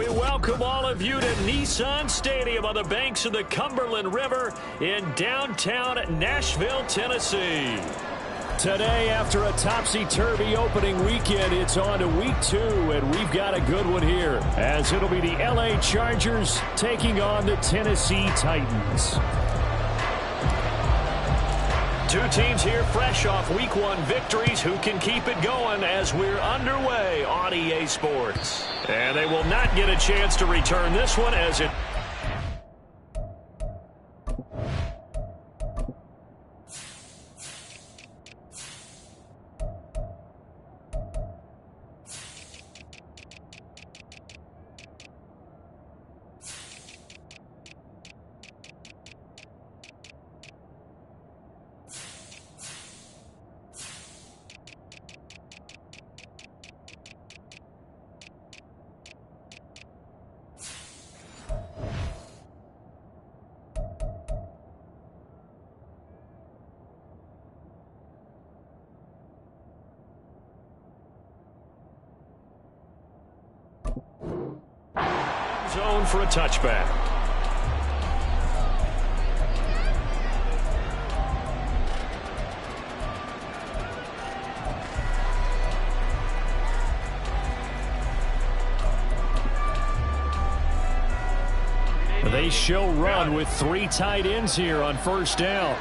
We welcome all of you to Nissan Stadium on the banks of the Cumberland River in downtown Nashville, Tennessee. Today, after a topsy-turvy opening weekend, it's on to week 2, and we've got a good one here, as it'll be the LA Chargers taking on the Tennessee Titans. Two teams here fresh off week 1 victories. Who can keep it going as we're underway on EA Sports? And they will not get a chance to return this one as it... zone for a touchback. They show run with 3 tight ends here on first down.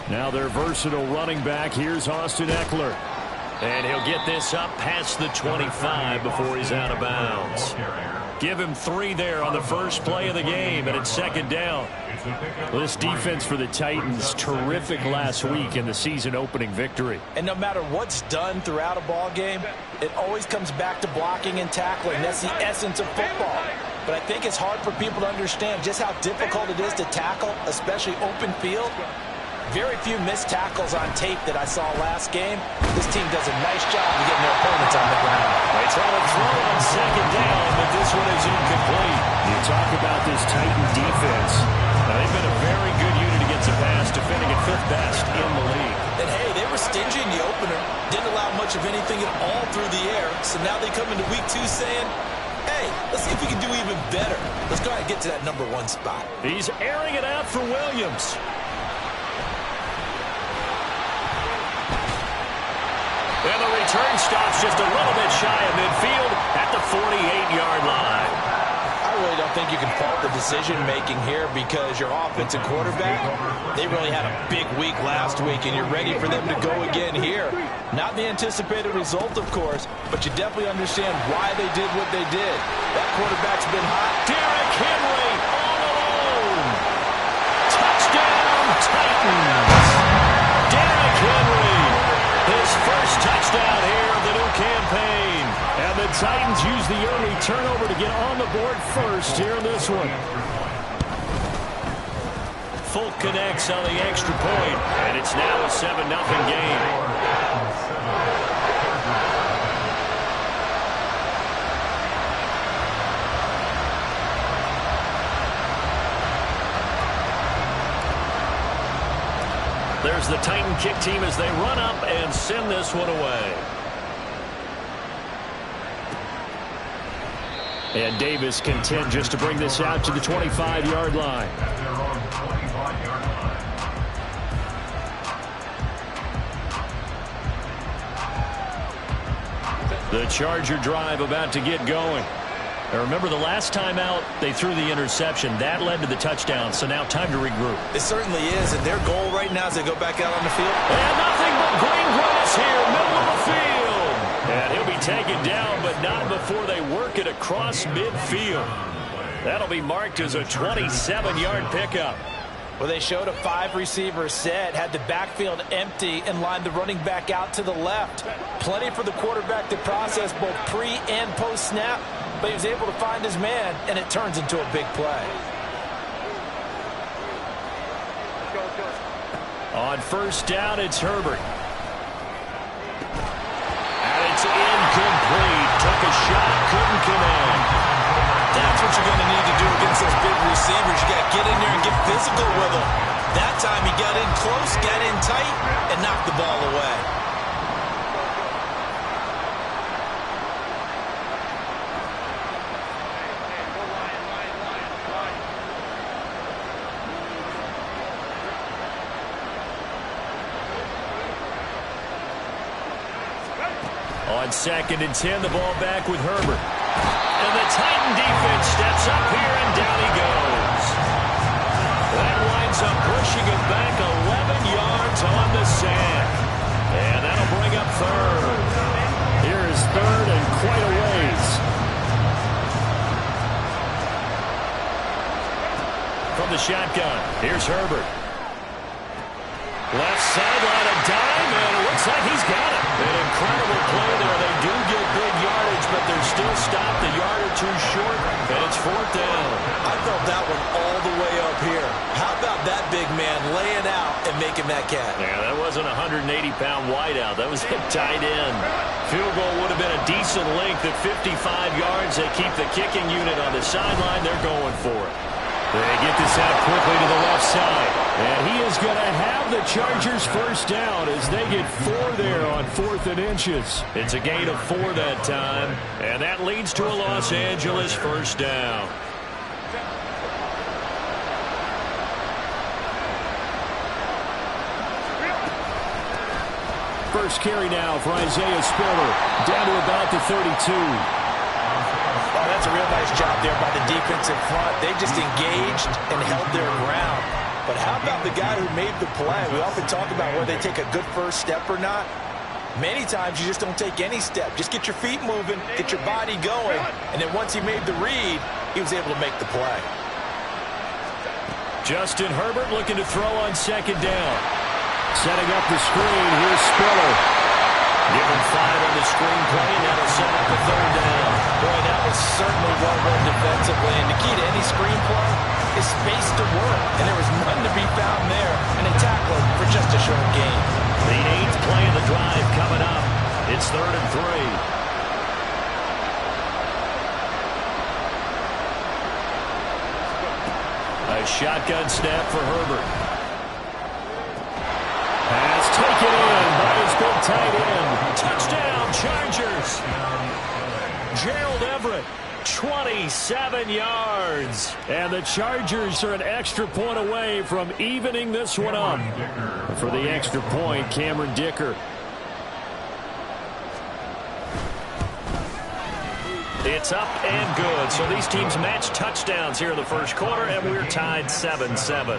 Now their versatile running back. Here's Austin Eckler. And he'll get this up past the 25 before he's out of bounds. Give him 3 there on the first play of the game, and it's second down. Well, this defense for the Titans, terrific last week in the season-opening victory. And no matter what's done throughout a ball game, it always comes back to blocking and tackling. That's the essence of football. But I think it's hard for people to understand just how difficult it is to tackle, especially open field. Very few missed tackles on tape that I saw last game. This team does a nice job of getting their opponents on the ground. They try to throw on second down, but this one is incomplete. You talk about this Titan defense. Now, they've been a very good unit against the pass, defending at 5th best in the league. And, hey, they were stingy in the opener. Didn't allow much of anything at all through the air. So now they come into week 2 saying, hey, let's see if we can do even better. Let's go ahead and get to that number 1 spot. He's airing it out for Williams. And the return stops just a little bit shy of midfield at the 48-yard line. I really don't think you can fault the decision-making here because your offensive quarterback, they really had a big week last week, and you're ready for them to go again here. Not the anticipated result, of course, but you definitely understand why they did what they did. That quarterback's been hot. Derrick Henry all alone. Touchdown, Titans. Derrick Henry. His first touchdown here of the new campaign. And the Titans use the early turnover to get on the board first here in this one. Fulk connects on the extra point, and it's now a 7-0 game. There's the Titan kick team as they run up and send this one away. And Davis content just to bring this out to the 25-yard line. The Charger drive about to get going. Now remember, the last time out, they threw the interception. That led to the touchdown, so now time to regroup. It certainly is, and their goal right now is to go back out on the field. And nothing but green grass here, middle of the field. And he'll be taken down, but not before they work it across midfield. That'll be marked as a 27-yard pickup. Well, they showed a 5-receiver set, had the backfield empty, and lined the running back out to the left. Plenty for the quarterback to process both pre- and post-snap. But he was able to find his man, and it turns into a big play. On first down, it's Herbert. And it's incomplete. Took a shot, couldn't connect. That's what you're going to need to do against those big receivers. You got to get in there and get physical with them. That time he got in close, got in tight, and knocked the ball away. On 2nd and 10, the ball back with Herbert. And the Titan defense steps up here, and down he goes. That winds up pushing it back 11 yards on the sand. And that'll bring up 3rd. Here is 3rd and quite a ways. From the shotgun, here's Herbert. Left sideline, a dime, and it looks like he's got it. An incredible play there. They do get big yardage, but they're still stopped a yard or two short, and it's 4th down. I felt that one all the way up here. How about that big man laying out and making that catch? Yeah, that wasn't a 180-pound wideout. That was a tight end. Field goal would have been a decent length at 55 yards. They keep the kicking unit on the sideline. They're going for it. They get this out quickly to the left side. And he is going to have the Chargers first down as they get 4 there on 4th and inches. It's a gain of 4 that time. And that leads to a Los Angeles first down. First carry now for Isaiah Spiller. Down to about the 32. Oh, that's a real nice job there by the defense in front. They just engaged and held their ground. But how about the guy who made the play? We often talk about whether they take a good first step or not. Many times you just don't take any step. Just get your feet moving, get your body going, and then once he made the read, he was able to make the play. Justin Herbert looking to throw on 2nd down. Setting up the screen, here's Spiller. Give him 5 on the screen play, and that'll set up the 3rd down. Boy, that was certainly well run defensively. And the key to any screen play is space to work. And there was none to be found there. And they tackle him for just a short gain. The 8th play of the drive coming up. It's 3rd and 3. A shotgun snap for Herbert. Pass taken in by his big tight end. Touchdown, Chargers. Gerald Everett, 27 yards. And the Chargers are an extra point away from evening this one up. For the extra point, Cameron Dicker. It's up and good. So these teams match touchdowns here in the first quarter, and we're tied 7-7.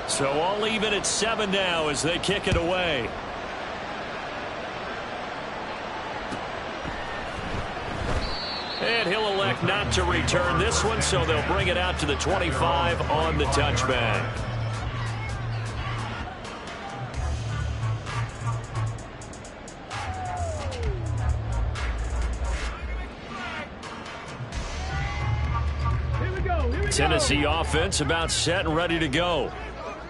So all even at 7 now as they kick it away. And he'll elect not to return this one, so they'll bring it out to the 25 on the touchback. Tennessee offense about set and ready to go.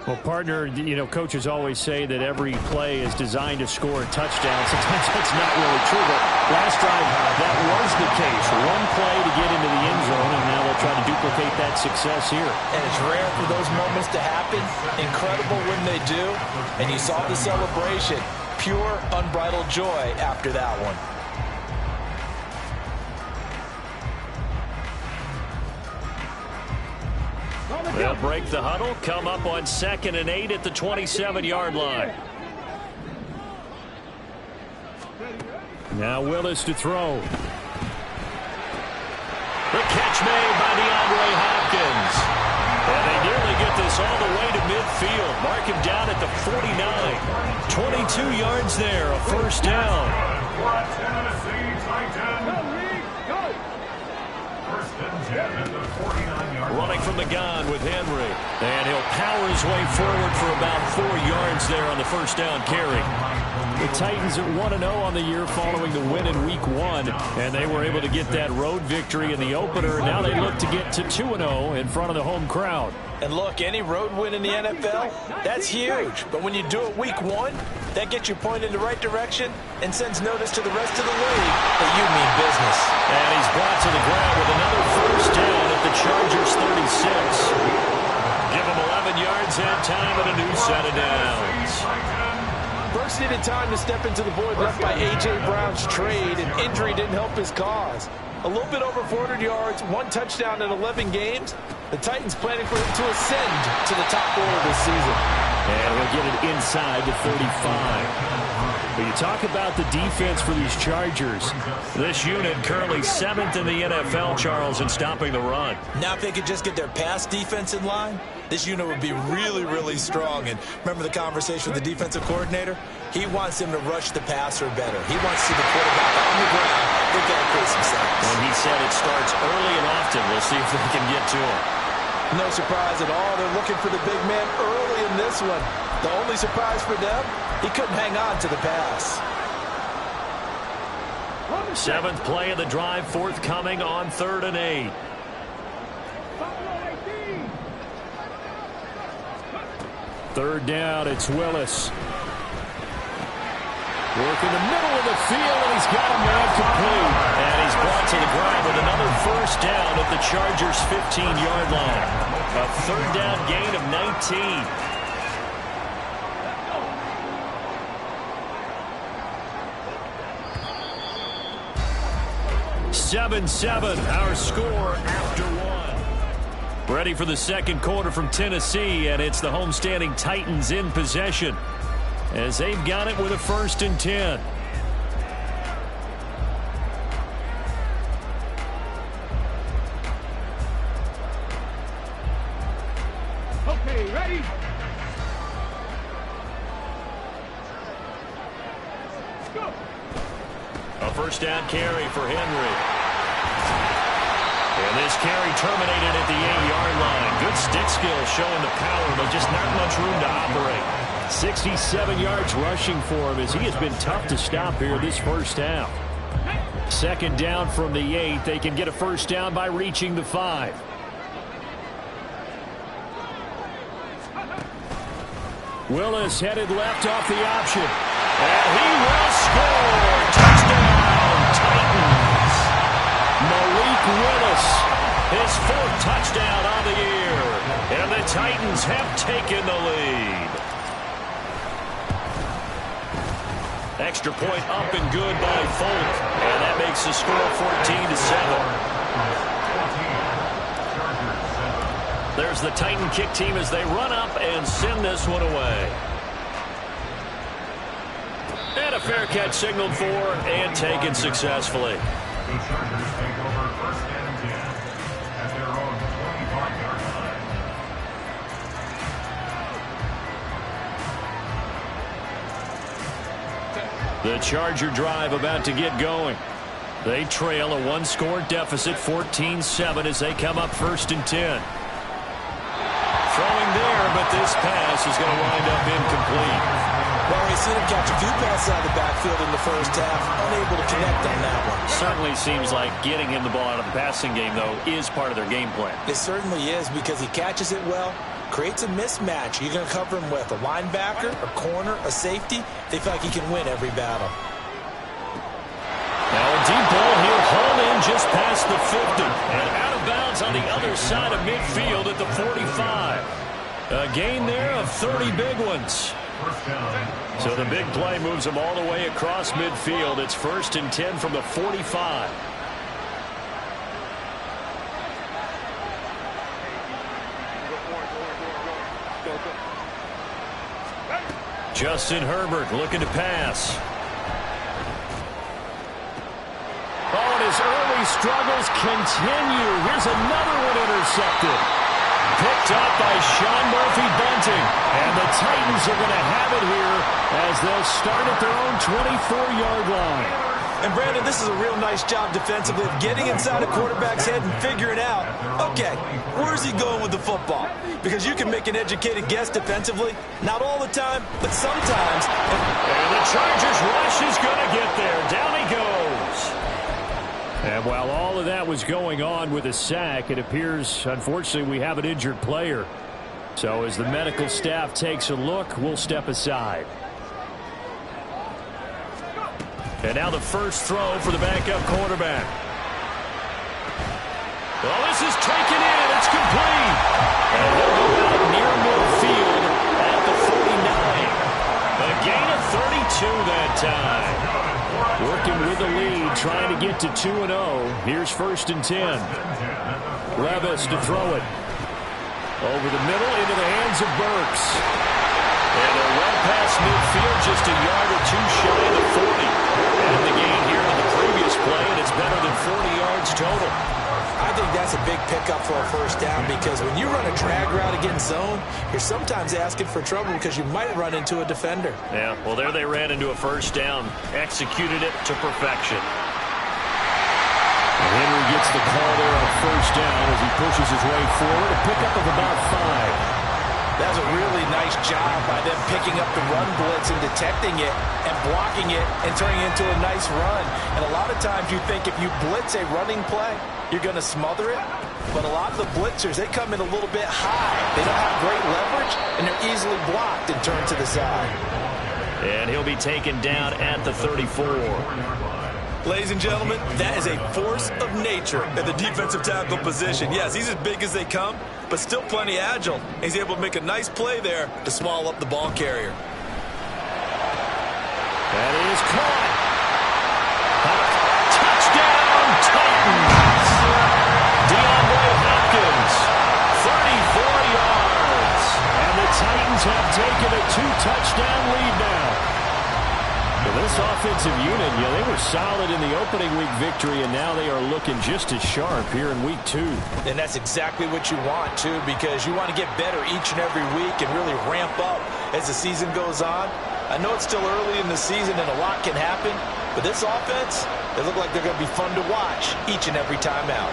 Well, partner, you know, coaches always say that every play is designed to score a touchdown. Sometimes that's not really true, but last drive, that was the case. One play to get into the end zone, and now they'll try to duplicate that success here. And it's rare for those moments to happen. Incredible when they do. And you saw the celebration. Pure, unbridled joy after that one. They'll break the huddle, come up on 2nd and 8 at the 27-yard line. Now Willis to throw. The catch made by DeAndre Hopkins. And they nearly get this all the way to midfield. Mark him down at the 49. 22 yards there, a first down. Running from the gun with Henry. And he'll power his way forward for about 4 yards there on the first down carry. The Titans are 1-0 on the year following the win in Week 1. And they were able to get that road victory in the opener. Now they look to get to 2-0 in front of the home crowd. And look, any road win in the NFL, that's huge. But when you do it Week 1, that gets you pointed in the right direction and sends notice to the rest of the league that you mean business. And he's brought to the ground with another first down at the Chargers 36. Give him 11 yards and time and a new set of downs. Burks needed time to step into the void left by A.J. Brown's trade, and injury didn't help his cause. A little bit over 400 yards, 1 touchdown in 11 games. The Titans planning for him to ascend to the top order this season. And he'll get it inside the 35. But you talk about the defense for these Chargers. This unit currently 7th in the NFL, Charles, in stopping the run. Now if they could just get their pass defense in line, this unit would be really, really strong. And remember the conversation with the defensive coordinator? He wants him to rush the passer better. He wants to see the quarterback on the ground. They've got to create some sacks. And he said it starts early and often. We'll see if they can get to him. No surprise at all. They're looking for the big man early in this one. The only surprise for them, he couldn't hang on to the pass. 7th play of the drive, forthcoming on 3rd and 8. Third down, it's Willis. Work in the middle of the field, and he's got a man complete. And he's brought to the ground with another first down at the Chargers' 15-yard line. A 3rd down gain of 19. 7-7, our score after one. Ready for the second quarter from Tennessee, and it's the homestanding Titans in possession as they've got it with a 1st and 10. Okay, ready? Go. A first down carry for Henry. And this carry terminated at the 8-yard line. Good stick skill showing the power, but just not much room to operate. 67 yards rushing for him as he has been tough to stop here this first half. 2nd down from the 8. They can get a first down by reaching the 5. Willis headed left off the option. And he will score. Touchdown, Titans. Malik Willis, his 4th touchdown on the year. And the Titans have taken the lead. Extra point up and good by Folk. And that makes the score 14-7. There's the Titan kick team as they run up and send this one away. And a fair catch signaled for and taken successfully. The Chargers take over 1st and 10 at their own 25-yard line. The Charger drive about to get going. They trail a 1-score deficit, 14-7, as they come up 1st and 10. Throwing there, but this pass is going to wind up incomplete. Well, we've seen him catch a few passes out of the backfield in the first half, unable to connect on that one. Certainly seems like getting him the ball out of the passing game, though, is part of their game plan. It certainly is because he catches it well, creates a mismatch. You're going to cover him with a linebacker, a corner, a safety. They feel like he can win every battle. Now a deep ball here, hauled in just past the 50. And out of bounds on the other side of midfield at the 45. A gain there of 30 big ones. So the big play moves them all the way across midfield. It's 1st and 10 from the 45. Justin Herbert looking to pass. Oh, and his early struggles continue. Here's another one intercepted. Picked up by Sean Murphy-Bunting. And the Titans are going to have it here as they'll start at their own 24-yard line. And, Brandon, this is a real nice job defensively of getting inside a quarterback's head and figuring out, okay, where's he going with the football? Because you can make an educated guess defensively. Not all the time, but sometimes. And the Chargers rush is going to get there. Down he goes. And while all of that was going on with a sack, it appears, unfortunately, we have an injured player. So as the medical staff takes a look, we'll step aside. And now the first throw for the backup quarterback. Well, this is taken in. It's complete. And he'll go out near midfield at the 49. A gain of 32 that time. Working with the lead, trying to get to 2-0. Here's 1st and 10. Levis to throw it. Over the middle into the hands of Burks. And they're well past midfield, just a yard or two shy of the 40. And the gain here to the previous play, and it's better than 40 yards total. I think that's a big pickup for a first down, because when you run a drag route against zone, you're sometimes asking for trouble because you might run into a defender. Yeah, well, there they ran into a first down, executed it to perfection. Henry gets the call there on first down as he pushes his way forward. A pickup of about 5. That was a really nice job by them picking up the run blitz and detecting it and blocking it and turning it into a nice run. And a lot of times you think if you blitz a running play, you're going to smother it. But a lot of the blitzers, they come in a little bit high. They don't have great leverage, and they're easily blocked and turned to the side. And he'll be taken down at the 34. Ladies and gentlemen, that is a force of nature at the defensive tackle position. Yes, he's as big as they come, but still plenty agile. He's able to make a nice play there to swallow up the ball carrier. That is caught. Touchdown, Titans. DeAndre Hopkins, 34 yards. And the Titans have taken a 2-touchdown lead now. Well, this offensive unit, they were solid in the opening week victory, and now they are looking just as sharp here in week 2. And that's exactly what you want, too, because you want to get better each and every week and really ramp up as the season goes on. I know it's still early in the season and a lot can happen, but this offense, they look like they're going to be fun to watch each and every time out.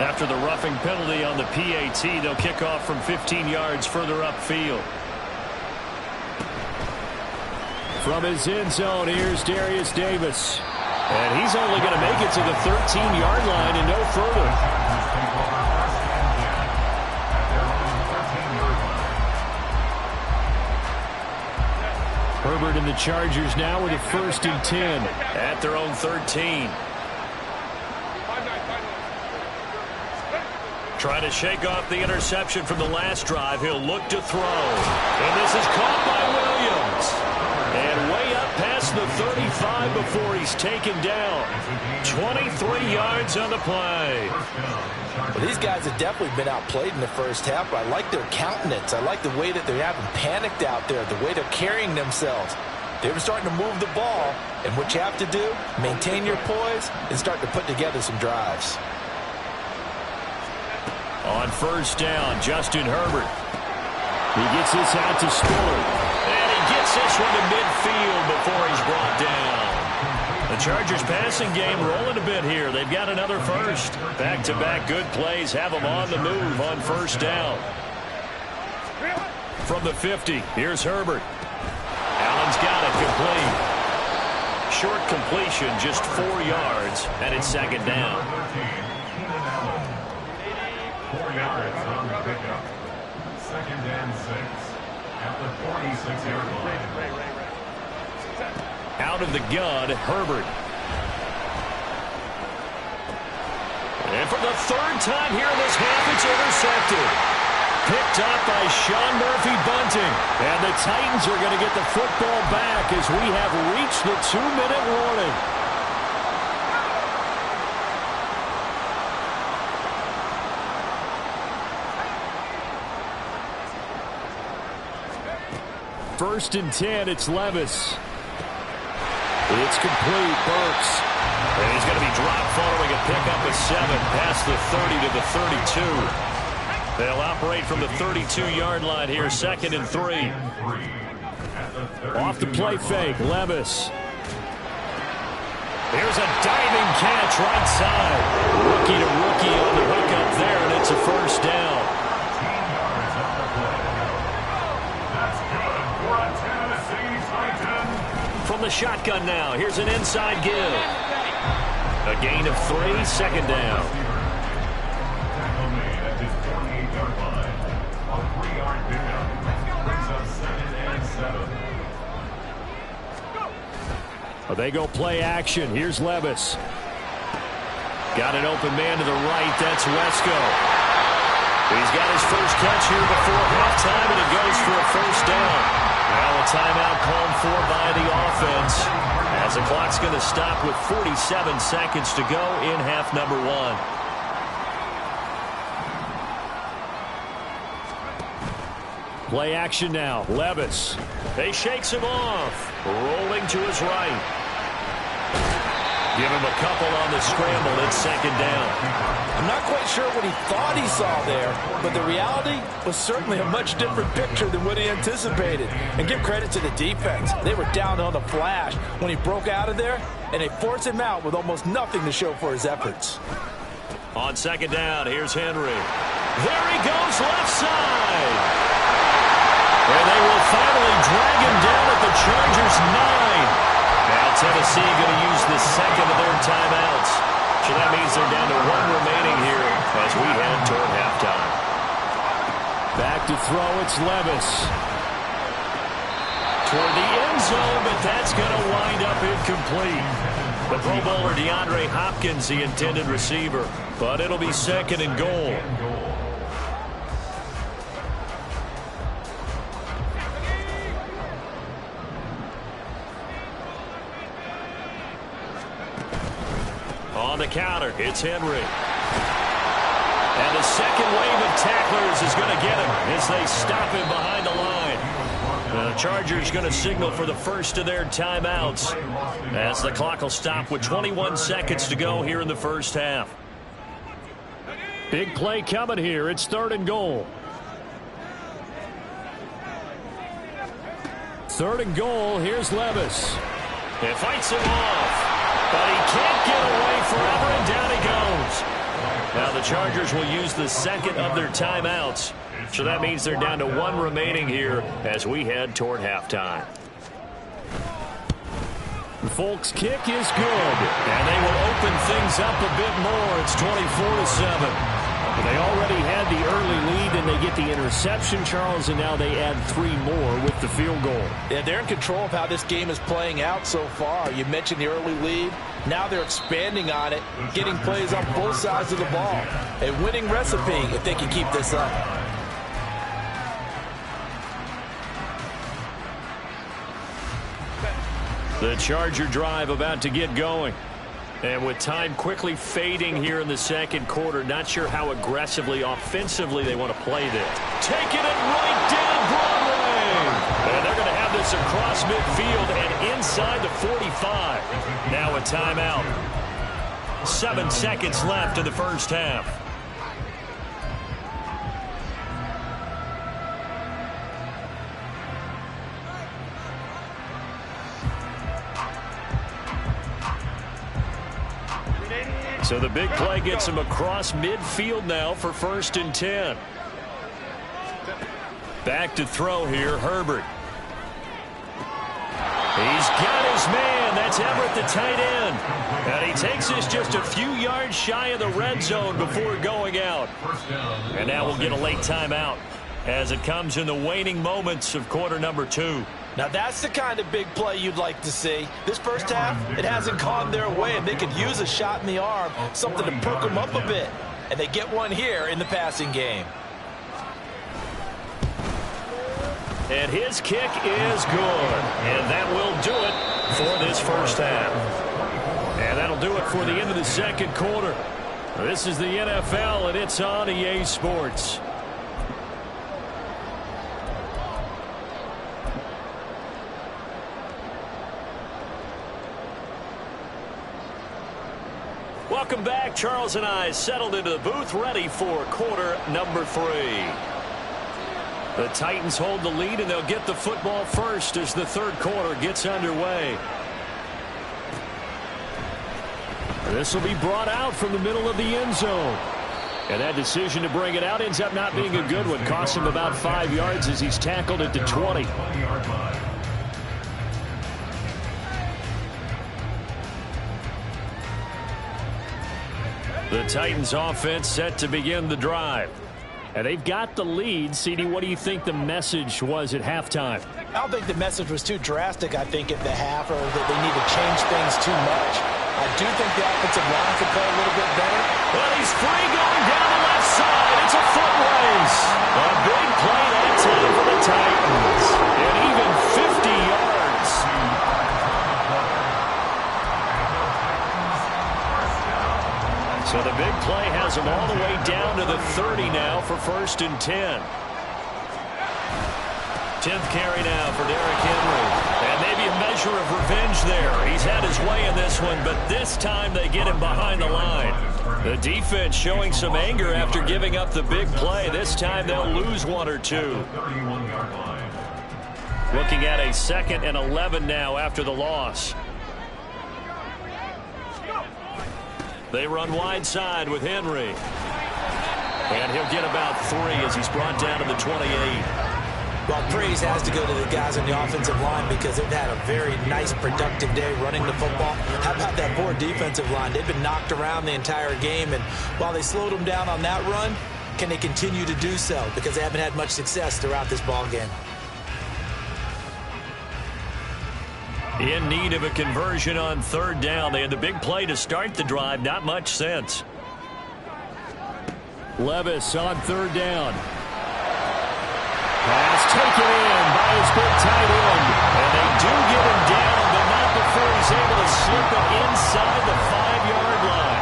After the roughing penalty on the PAT, they'll kick off from 15 yards further upfield. From his end zone, here's Darius Davis. And he's only going to make it to the 13-yard line and no further. Herbert and the Chargers now with a 1st and 10. At their own 13. Trying to shake off the interception from the last drive. He'll look to throw. And this is caught by Williams. And way up past the 35 before he's taken down. 23 yards on the play. Well, these guys have definitely been outplayed in the first half, but I like their countenance. I like the way that they're having panicked out there, the way they're carrying themselves. They're starting to move the ball, and what you have to do, maintain your poise and start to put together some drives. On first down, Justin Herbert. He gets this out to Spiller. And he gets this one to midfield before he's brought down. The Chargers passing game rolling a bit here. They've got another first. Back-to-back good plays have them on the move on first down. From the 50, here's Herbert. Allen's got it complete. Short completion, just 4 yards, and it's second down. 4 yards on the pickup. 2nd and 6 at the 46-yard line. Out of the gun, Herbert. And for the 3rd time here in this half, it's intercepted. Picked up by Sean Murphy-Bunting. And the Titans are going to get the football back as we have reached the 2-minute warning. First and 10, it's Levis. It's complete, Burks. And he's going to be dropped following a pickup of 7 past the 30 to the 32. They'll operate from the 32-yard line here, 2nd and 3. Off the play fake, Levis. Here's a diving catch right side. Rookie to rookie on the hook up there, and it's a first down. From the shotgun now, here's an inside give. A gain of 3, 2nd down. Tackle made at his 28-yard line. A 3-yard pickup brings up 2nd and 7. Well, they go play action. Here's Levis. Got an open man to the right. That's Wesco. He's got his first catch here before halftime, and it goes for a first down. Well, a timeout called for by the offense, as the clock's going to stop with 47 seconds to go in half number one. Play action now. Levis. They shakes him off. Rolling to his right. Give him a couple on the scramble. It's second down. I'm not quite sure what he thought he saw there, but the reality was certainly a much different picture than what he anticipated. And give credit to the defense. They were down on the flash when he broke out of there, and they forced him out with almost nothing to show for his efforts. On second down, here's Henry. There he goes, left side. And they will finally drag him down at the Chargers' 9. Now Tennessee going to use the second of their timeouts. So that means they're down to one remaining here as we head toward halftime. Back to throw, it's Levis. Toward the end zone, but that's going to wind up incomplete. The Pro Bowler DeAndre Hopkins, the intended receiver. But it'll be second and goal. On the counter, it's Henry. And the second wave of tacklers is going to get him as they stop him behind the line. The Chargers going to signal for the first of their timeouts as the clock will stop with 21 seconds to go here in the first half. Big play coming here. It's third and goal. Third and goal. Here's Levis. It fights him off. But he can't get away forever, and down he goes. Now the Chargers will use the second of their timeouts. So that means they're down to one remaining here as we head toward halftime. Folks' kick is good. And they will open things up a bit more. It's 24-7. They already had the early lead, and they get the interception, Charles, and now they add 3 more with the field goal. Yeah, they're in control of how this game is playing out so far. You mentioned the early lead. Now they're expanding on it, getting plays on both sides of the ball. A winning recipe if they can keep this up. The Charger drive about to get going. And with time quickly fading here in the second quarter, not sure how aggressively, offensively they want to play this. Taking it right down Broadway. And they're going to have this across midfield and inside the 45. Now a timeout. 7 seconds left in the first half. So the big play gets him across midfield now for 1st and 10. Back to throw here, Herbert. He's got his man. That's Everett, the tight end. And he takes this just a few yards shy of the red zone before going out. And now we'll get a late timeout as it comes in the waning moments of quarter number 2. Now that's the kind of big play you'd like to see. This first half, it hasn't gone their way, and they could use a shot in the arm, something to perk them up a bit. And they get one here in the passing game. And his kick is good. And that will do it for this first half. And that'll do it for the end of the second quarter. This is the NFL, and it's on EA Sports. Welcome back. Charles and I settled into the booth, ready for quarter number 3. The Titans hold the lead, and they'll get the football first as the third quarter gets underway. This will be brought out from the middle of the end zone. And that decision to bring it out ends up not being a good one. Costs him about 5 yards as he's tackled at the 20. The Titans offense set to begin the drive. And they've got the lead. CD, what do you think the message was at halftime? I don't think the message was too drastic, I think, at the half, or that they need to change things too much. I do think the offensive line could play a little bit better. Well, he's free going down the left side. It's a foot race. A big play that time for the Titans. And even for 1st and 10. 10th carry now for Derrick Henry. And maybe a measure of revenge there. He's had his way in this one, but this time they get him behind the line. The defense showing some anger after giving up the big play. This time they'll lose 1 or 2. Looking at a 2nd and 11 now after the loss. They run wide side with Henry. And he'll get about 3 as he's brought down to the 28. Well, praise has to go to the guys on the offensive line because they've had a very nice, productive day running the football. How about that poor defensive line? They've been knocked around the entire game, and while they slowed them down on that run, can they continue to do so? Because they haven't had much success throughout this ball game. In need of a conversion on 3rd down. They had the big play to start the drive. Not much sense. Levis on 3rd down. Pass taken in by his big tight end. And they do get him down, but not before he's able to slip it inside the 5-yard line.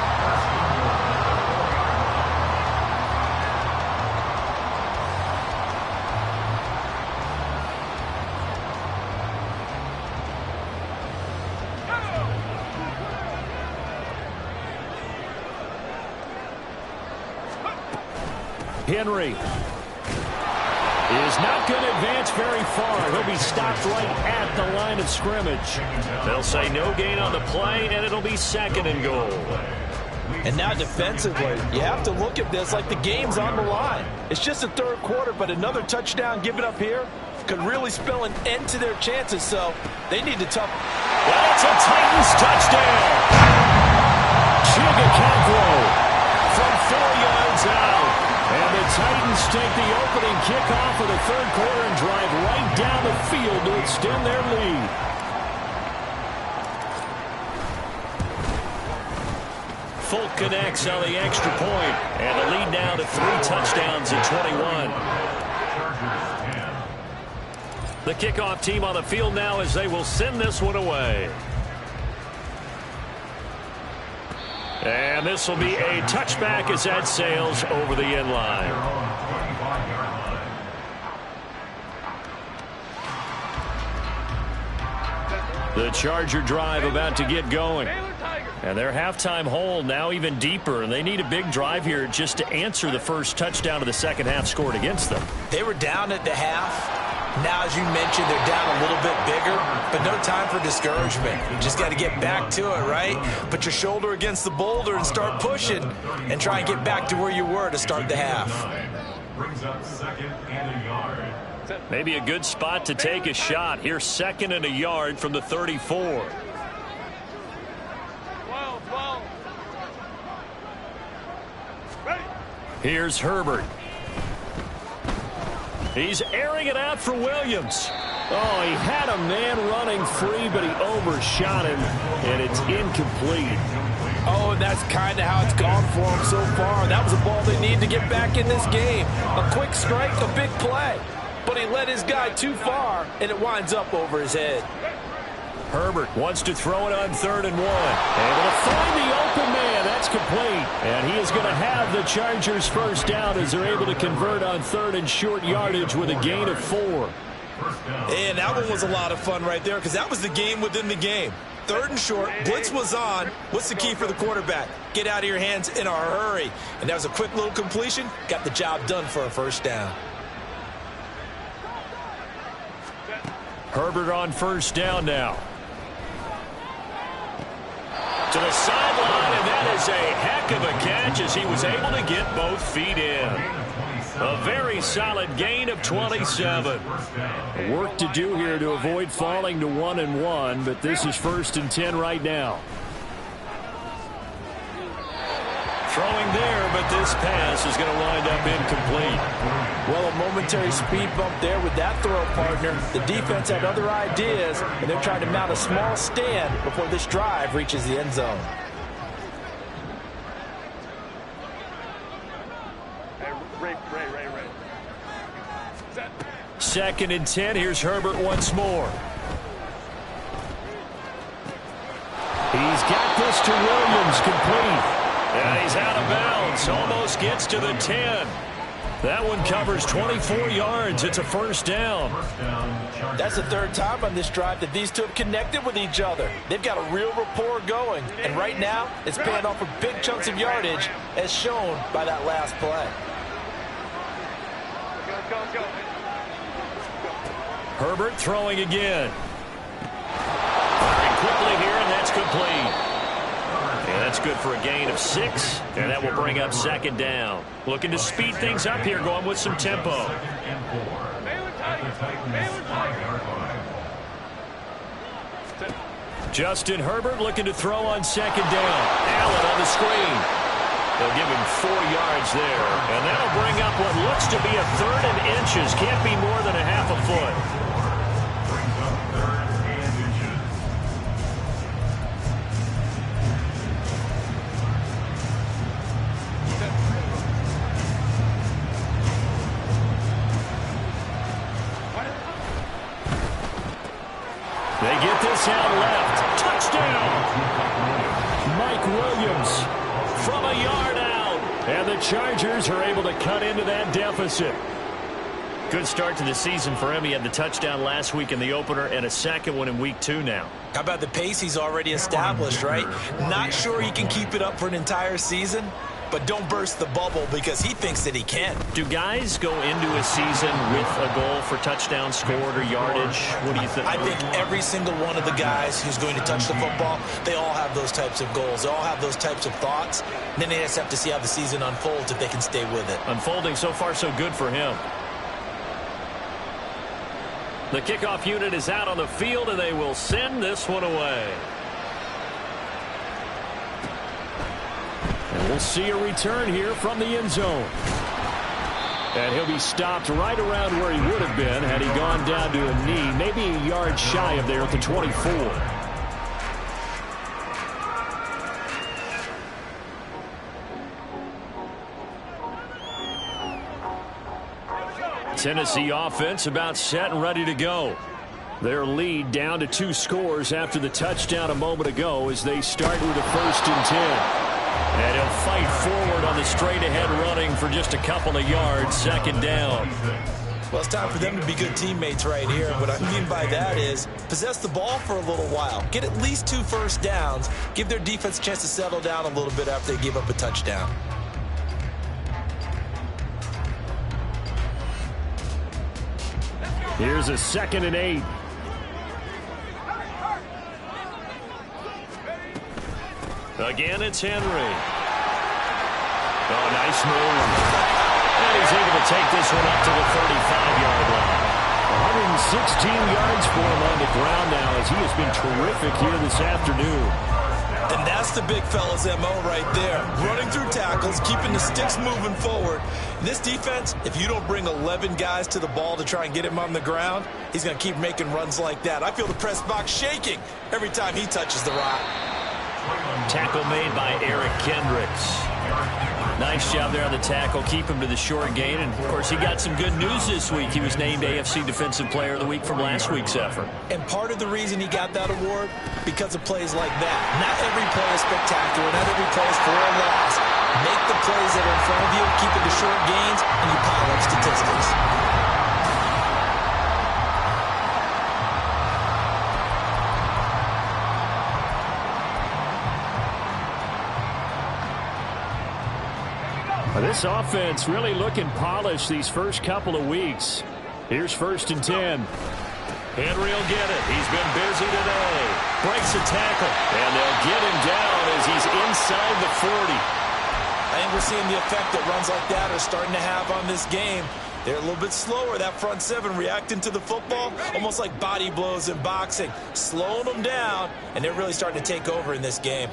Henry is not going to advance very far. He'll be stopped right at the line of scrimmage. They'll say no gain on the play, and it'll be 2nd and goal. And now defensively, you have to look at this like the game's on the line. It's just the 3rd quarter, but another touchdown given up here could really spell an end to their chances, so they need to tough. Well, it's a Titans touchdown. Chigakakwo from 4 yards out. And the Titans take the opening kickoff of the 3rd quarter and drive right down the field to extend their lead. Folk connects on the extra point, and the lead now to 3 touchdowns at 21. The kickoff team on the field now as they will send this one away. And this will be a touchback as that sails over the end line. The Charger drive about to get going. And their halftime hole now even deeper, and they need a big drive here just to answer the first touchdown of the 2nd half scored against them. They were down at the half. Now, as you mentioned, they're down a little bit bigger, but no time for discouragement. You just got to get back to it, right? Put your shoulder against the boulder and start pushing and try and get back to where you were to start the half. Brings up 2nd and a yard. Maybe a good spot to take a shot. Here's 2nd and a yard from the 34. Here's Herbert. He's airing it out for Williams. Oh, he had a man running free, but he overshot him, and it's incomplete. Oh, and that's kind of how it's gone for him so far. That was a ball they need to get back in this game. A quick strike, a big play. But he led his guy too far, and it winds up over his head. Herbert wants to throw it on 3rd and 1. Able to find the open man. That's complete. And he is going to have the Chargers first down as they're able to convert on 3rd and short yardage with a gain of 4. And that one was a lot of fun right there because that was the game within the game. 3rd and short, blitz was on. What's the key for the quarterback? Get out of your hands in a hurry. And that was a quick little completion. Got the job done for a first down. Herbert on 1st down now. To the sideline, and that is a heck of a catch as he was able to get both feet in. A very solid gain of 27. Work to do here to avoid falling to 1 and 1, but this is 1st and 10 right now. Throwing there, but this pass is going to wind up incomplete. Well, a momentary speed bump there with that throw, partner. The defense had other ideas, and they're trying to mount a small stand before this drive reaches the end zone. Ray. 2nd and 10. Here's Herbert once more. He's got this to Williams, complete. And he's out of bounds. Almost gets to the 10. That one covers 24 yards. It's a first down. That's the third time on this drive that these two have connected with each other. They've got a real rapport going. And right now, it's paying off with big chunks of yardage, as shown by that last play. Herbert throwing again. Firing quickly here, and that's complete. And that's good for a gain of 6, and that will bring up second down. Looking to speed things up here, going with some tempo. Justin Herbert looking to throw on second down. Allen on the screen. They'll give him 4 yards there, and that'll bring up what looks to be a 3rd and inches. Can't be more than a half a foot. They get this out left. Touchdown! Mike Williams from a yard out. And the Chargers are able to cut into that deficit. Good start to the season for him. He had the touchdown last week in the opener and a second one in week 2 now. How about the pace he's already established, right? Not sure he can keep it up for an entire season, but don't burst the bubble because he thinks that he can. Do guys go into a season with a goal for touchdown scored or yardage? What do you think? I think every single one of the guys who's going to touch the football, they all have those types of goals. They all have those types of thoughts. And then they just have to see how the season unfolds if they can stay with it. Unfolding so far so good for him. The kickoff unit is out on the field, and they will send this one away. And we'll see a return here from the end zone. And he'll be stopped right around where he would have been had he gone down to a knee, maybe a yard shy of there at the 24. Tennessee offense about set and ready to go. Their lead down to 2 scores after the touchdown a moment ago as they start with a 1st and 10. And he'll fight forward on the straight-ahead running for just a couple of yards, second down. Well, it's time for them to be good teammates right here. What I mean by that is possess the ball for a little while. Get at least 2 first downs. Give their defense a chance to settle down a little bit after they give up a touchdown. Here's a 2nd and 8. Again, it's Henry. Oh, nice move. And he's able to take this one up to the 35-yard line. 116 yards for him on the ground now as he has been terrific here this afternoon. And that's the big fella's MO right there. Running through tackles, keeping the sticks moving forward. In this defense, if you don't bring 11 guys to the ball to try and get him on the ground, he's going to keep making runs like that. I feel the press box shaking every time he touches the rock. Tackle made by Eric Kendricks. Nice job there on the tackle. Keep him to the short gain. And, of course, he got some good news this week. He was named AFC Defensive Player of the Week from last week's effort. And part of the reason he got that award, because of plays like that. Not every play is spectacular. Not every play is for a loss. Make the plays that are in front of you, keep it to short gains, and you pile up statistics. This offense really looking polished these first couple of weeks. Here's 1st and 10. Henry will get it. He's been busy today. Breaks a tackle. And they'll get him down as he's inside the 40. I think we're seeing the effect that runs like that are starting to have on this game. They're a little bit slower, that front 7 reacting to the football, almost like body blows in boxing, slowing them down, and they're really starting to take over in this game.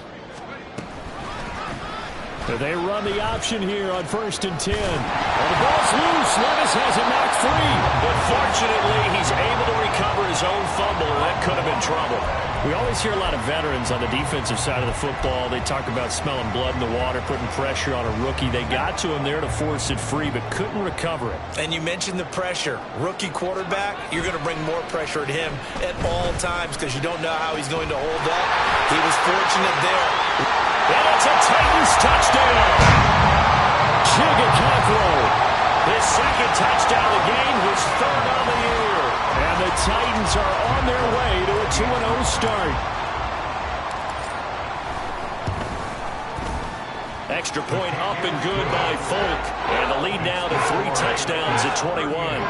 They run the option here on 1st and 10. And the ball's loose. Levis has it knocked free. But fortunately, he's able to recover his own fumble, and that could have been trouble. We always hear a lot of veterans on the defensive side of the football. They talk about smelling blood in the water, putting pressure on a rookie. They got to him there to force it free, but couldn't recover it. And you mentioned the pressure. Rookie quarterback, you're going to bring more pressure at him at all times because you don't know how he's going to hold up. He was fortunate there. And it's a Titans touchdown. Chigga Cockrell His second touchdown of the game, his third on the year. And the Titans are on their way to a 2-0 start. Extra point up and good by Folk. And the lead now to 3 touchdowns at 21.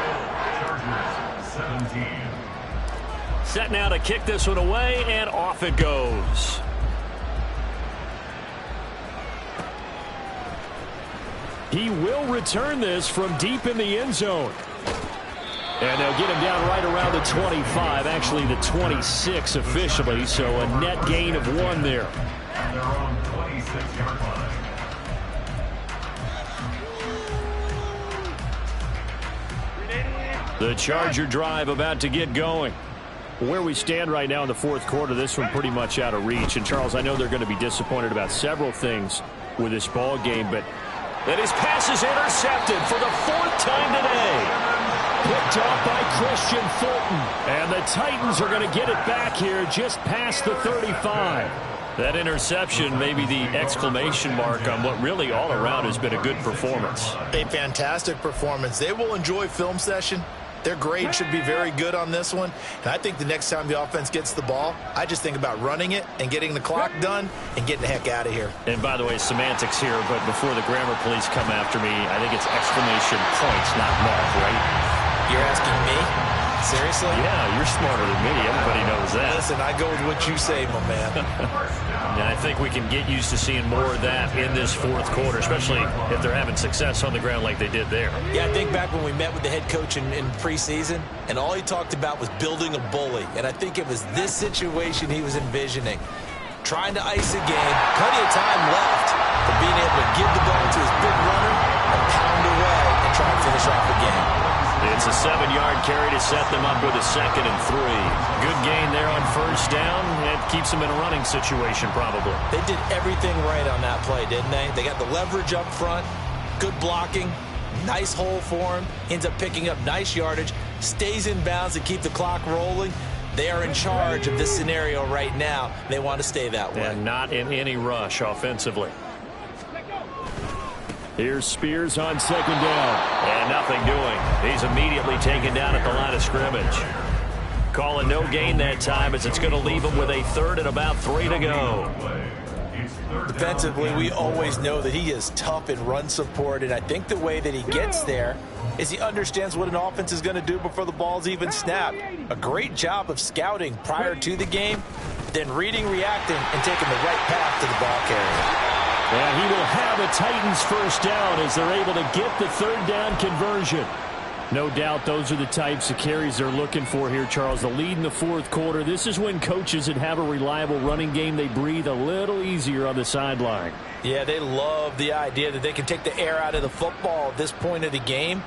Set now to kick this one away, and off it goes. He will return this from deep in the end zone. And they'll get him down right around the 25, actually the 26 officially, so a net gain of 1 there. Their own 26-yard line. The Charger drive about to get going. Where we stand right now in the fourth quarter, this one pretty much out of reach. And, Charles, I know they're going to be disappointed about several things with this ball game, but that his pass is intercepted for the 4th time today. Picked off by Christian Fulton. And the Titans are going to get it back here just past the 35. That interception may be the exclamation mark on what really all around has been a good performance. A fantastic performance. They will enjoy film session. Their grade should be very good on this one. And I think the next time the offense gets the ball, I just think about running it and getting the clock done and getting the heck out of here. And by the way, semantics here, but before the grammar police come after me, I think it's exclamation points, not mark, right? You're asking me? Seriously? Yeah, you're smarter than me. Everybody knows that. Listen, I go with what you say, my man. And I think we can get used to seeing more of that in this fourth quarter, especially if they're having success on the ground like they did there. Yeah, I think back when we met with the head coach in preseason, and all he talked about was building a bully. And I think it was this situation he was envisioning. Trying to ice a game, plenty of time left, but being able to give the ball to his big runner and pound away and try and finish off the game. It's a 7-yard carry to set them up with a 2nd and 3. Good gain there on first down. It keeps them in a running situation probably. They did everything right on that play, didn't they? They got the leverage up front, good blocking, nice hole for him, ends up picking up nice yardage, stays in bounds to keep the clock rolling. They are in charge of this scenario right now. They want to stay that way. And not in any rush offensively. Here's Spears on 2nd down. And nothing doing. He's immediately taken down at the line of scrimmage. Calling no gain that time as it's going to leave him with a 3rd and about 3 to go. Defensively, we always know that he is tough in run support, and I think the way that he gets there is he understands what an offense is going to do before the ball's even snapped. A great job of scouting prior to the game, then reading, reacting, and taking the right path to the ball carrier. And he will have a Titans first down as they're able to get the 3rd down conversion. No doubt those are the types of carries they're looking for here, Charles. The lead in the fourth quarter. This is when coaches that have a reliable running game, they breathe a little easier on the sideline. Yeah, they love the idea that they can take the air out of the football at this point of the game.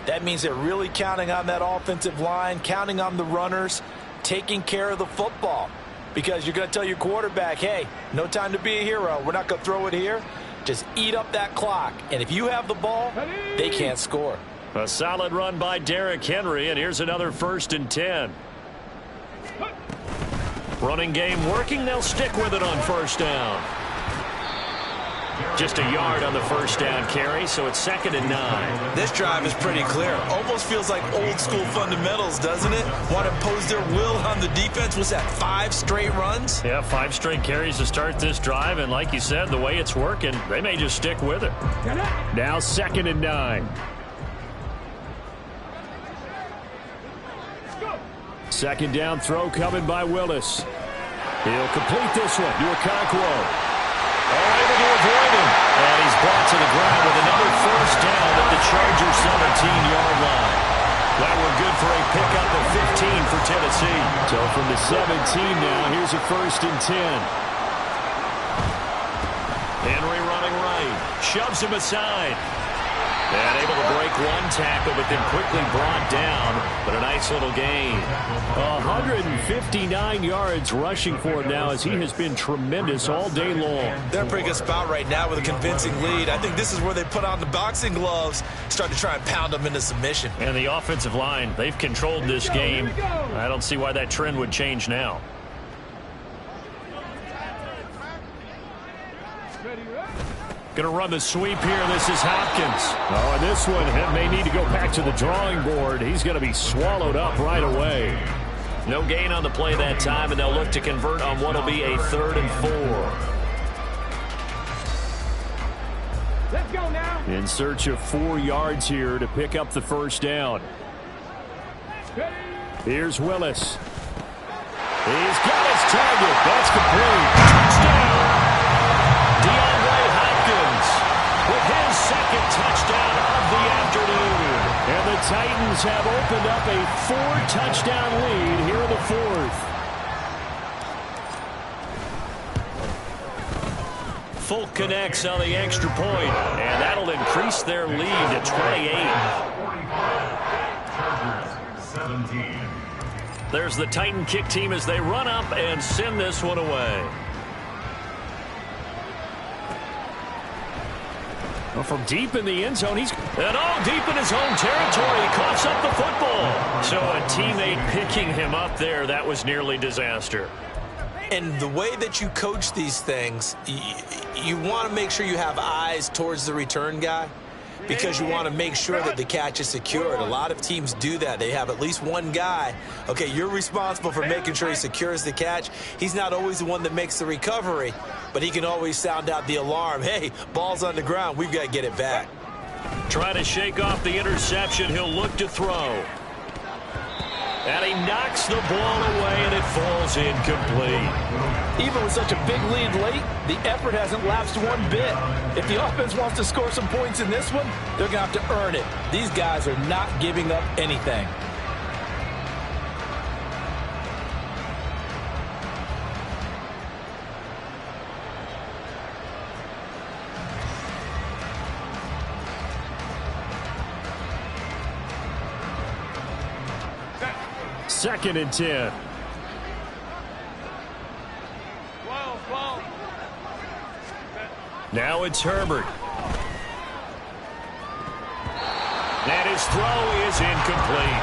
That means they're really counting on that offensive line, counting on the runners, taking care of the football. Because you're going to tell your quarterback, hey, no time to be a hero. We're not going to throw it here. Just eat up that clock. And if you have the ball, they can't score. A solid run by Derrick Henry, and here's another 1st and 10. Running game working. They'll stick with it on first down. Just a yard on the first down carry, so it's 2nd and 9. This drive is pretty clear. Almost feels like old school fundamentals, doesn't it? Want to impose their will on the defense. Was that 5 straight runs? Yeah, 5 straight carries to start this drive, and like you said, the way it's working, they may just stick with it. Now 2nd and 9. 2nd down throw coming by Willis. He'll complete this one to Okonkwo. Able to avoid him. And he's brought to the ground with another first down at the Chargers 17-yard line. That one good for a pickup of 15 for Tennessee. So from the 17 now, here's a 1st and 10. Henry running right. Shoves him aside. And able to break one tackle, but then quickly brought down. But a nice little gain. 159 yards rushing for him now as he has been tremendous all day long. They're in a pretty good spot right now with a convincing lead. I think this is where they put on the boxing gloves, start to try and pound them into submission. And the offensive line, they've controlled this game. I don't see why that trend would change now. Going to run the sweep here. This is Hopkins. Oh, and this one may need to go back to the drawing board. He's going to be swallowed up right away. No gain on the play that time, and they'll look to convert on what will be a 3rd and 4. Let's go now. In search of 4 yards here to pick up the first down. Here's Willis. He's got his target. That's complete. Touchdown. DeAndre Hopkins with his 2nd touchdown of the afternoon. And the Titans have opened up a 4-touchdown lead here in the 4th. Folk connects on the extra point, and that'll increase their lead to 28. Chargers 17. There's the Titan kick team as they run up and send this one away. Well, from deep in the end zone, and all deep in his own territory. He coughs up the football. So a teammate picking him up there, that was nearly disaster. And the way that you coach these things, you want to make sure you have eyes towards the return guy, because you want to make sure that the catch is secured. A lot of teams do that. They have at least one guy. Okay, you're responsible for making sure he secures the catch. He's not always the one that makes the recovery, but he can always sound out the alarm. Hey, ball's on the ground. We've got to get it back. Try to shake off the interception. He'll look to throw. And he knocks the ball away, and it falls incomplete. Even with such a big lead late, the effort hasn't lapsed one bit. If the offense wants to score some points in this one, they're going to have to earn it. These guys are not giving up anything. Second and 10. Now it's Herbert. And his throw is incomplete.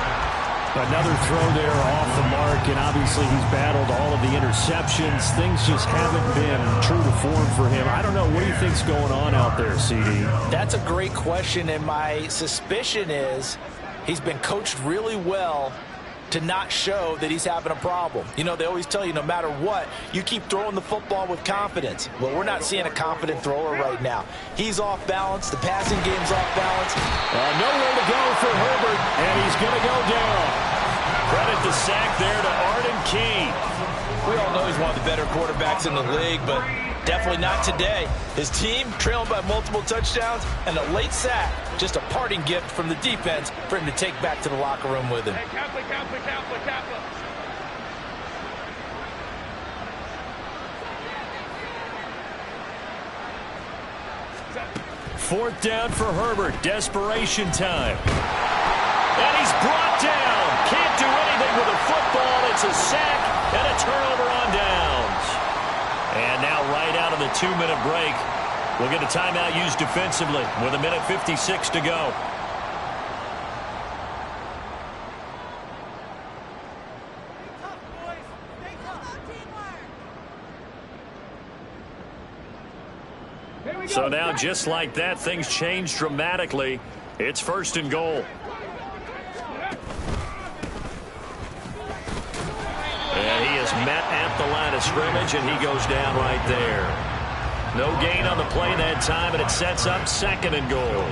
Another throw there off the mark, and obviously he's battled all of the interceptions. Things just haven't been true to form for him. I don't know. What do you think's going on out there, CD? That's a great question, and my suspicion is he's been coached really well to not show that he's having a problem. You know, they always tell you no matter what, you keep throwing the football with confidence. Well, we're not seeing a confident thrower right now. He's off balance. The passing game's off balance. Nowhere to go for Herbert, and he's going to go down. Credit the sack there to Arden Key. We all know he's one of the better quarterbacks in the league, but definitely not today. His team trailing by multiple touchdowns, and a late sack, just a parting gift from the defense for him to take back to the locker room with him. Fourth down for Herbert. Desperation time. And he's brought down. Can't do anything with a football. It's a sack and a turnover on downs. And now right out of the 2-minute break, we'll get a timeout used defensively with 1:56 to go. So now, just like that, things change dramatically. It's 1st and goal. And he is met at the line of scrimmage, and he goes down right there. No gain on the play that time, and it sets up 2nd and goal.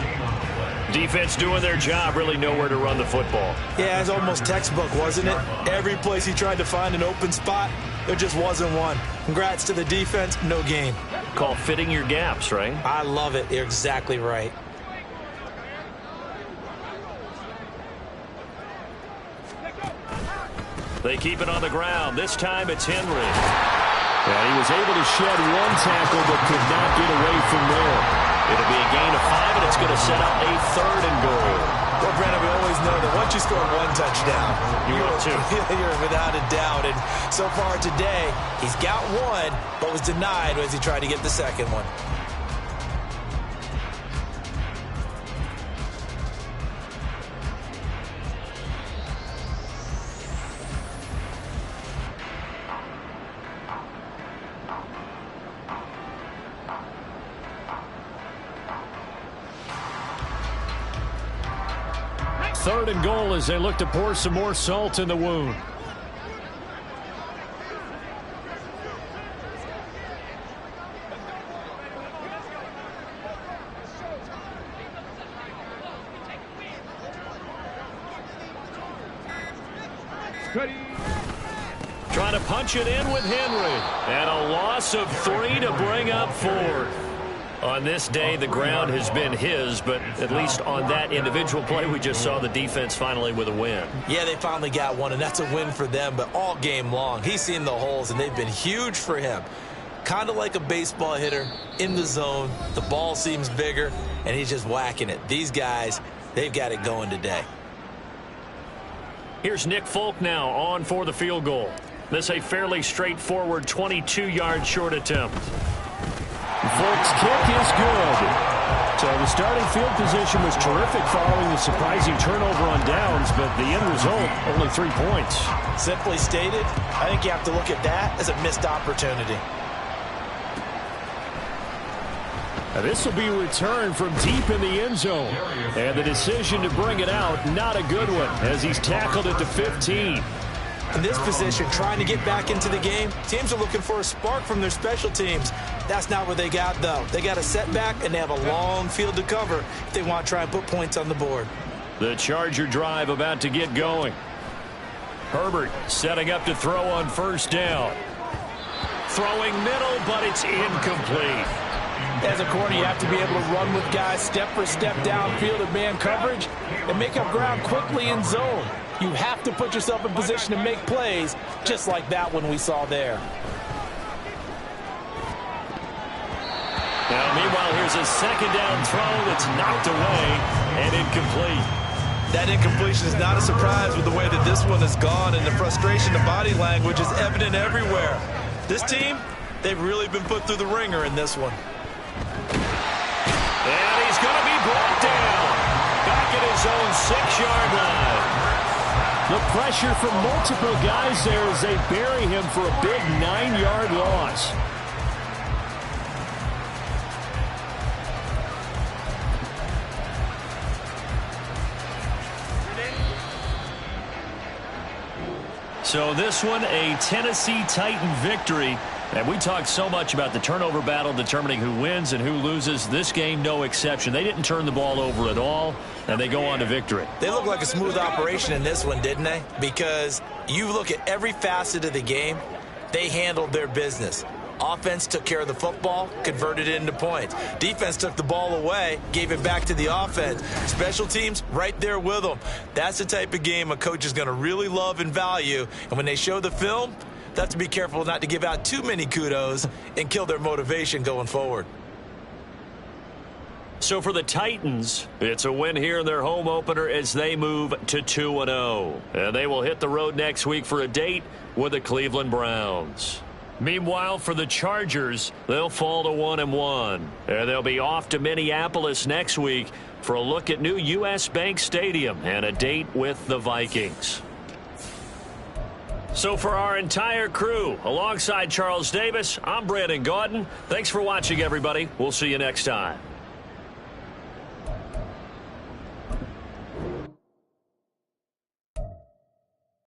Defense doing their job, really nowhere to run the football. Yeah, it's almost textbook, wasn't it? Every place he tried to find an open spot, there just wasn't one. Congrats to the defense, no gain. Call fitting your gaps, right? I love it. You're exactly right. They keep it on the ground. This time it's Henry. And he was able to shed one tackle but could not get away from there. It'll be a gain of 5, and it's going to set up a 3rd and goal. Well, Brandon, we always know that once you score one touchdown, you're without a doubt. And so far today, he's got one, but was denied as he tried to get the second one. 3rd and goal as they look to pour some more salt in the wound. Trying to punch it in with Henry. And a loss of 3 to bring up 4. On this day, the ground has been his, but at least on that individual play, we just saw the defense finally with a win. Yeah, they finally got one, and that's a win for them, but all game long, he's seen the holes, and they've been huge for him. Kind of like a baseball hitter in the zone. The ball seems bigger, and he's just whacking it. These guys, they've got it going today. Here's Nick Folk now on for the field goal. This a fairly straightforward 22-yard short attempt. Folk's kick is good. So the starting field position was terrific following the surprising turnover on downs, but the end result, only 3 points. Simply stated, I think you have to look at that as a missed opportunity. Now this will be returned from deep in the end zone. And the decision to bring it out, not a good one, as he's tackled at the 15. In this position, trying to get back into the game, teams are looking for a spark from their special teams. That's not what they got, though. They got a setback, and they have a long field to cover if they want to try and put points on the board. The Charger drive about to get going. Herbert setting up to throw on 1st down. Throwing middle, but it's incomplete. As a corner, you have to be able to run with guys step for step downfield in man coverage and make up ground quickly in zone. You have to put yourself in position to make plays, just like that one we saw there. Now, meanwhile, here's a 2nd down throw that's knocked away and incomplete. That incompletion is not a surprise with the way that this one has gone, and the frustration, the body language is evident everywhere. This team, they've really been put through the ringer in this one. And he's going to be brought down back at his own 6-yard line. The pressure from multiple guys there as they bury him for a big 9-yard loss. So this one, a Tennessee Titan victory. And we talked so much about the turnover battle determining who wins and who loses. This game, no exception. They didn't turn the ball over at all, and they go on to victory. They look like a smooth operation in this one, didn't they? Because you look at every facet of the game, they handled their business. Offense took care of the football, converted it into points. Defense took the ball away, gave it back to the offense. Special teams, right there with them. That's the type of game a coach is going to really love and value. And when they show the film, they have to be careful not to give out too many kudos and kill their motivation going forward. So for the Titans, it's a win here in their home opener as they move to 2-0. And they will hit the road next week for a date with the Cleveland Browns. Meanwhile, for the Chargers, they'll fall to 1-1. And they'll be off to Minneapolis next week for a look at new U.S. Bank Stadium and a date with the Vikings. So for our entire crew, alongside Charles Davis, I'm Brandon Gaudin. Thanks for watching, everybody. We'll see you next time.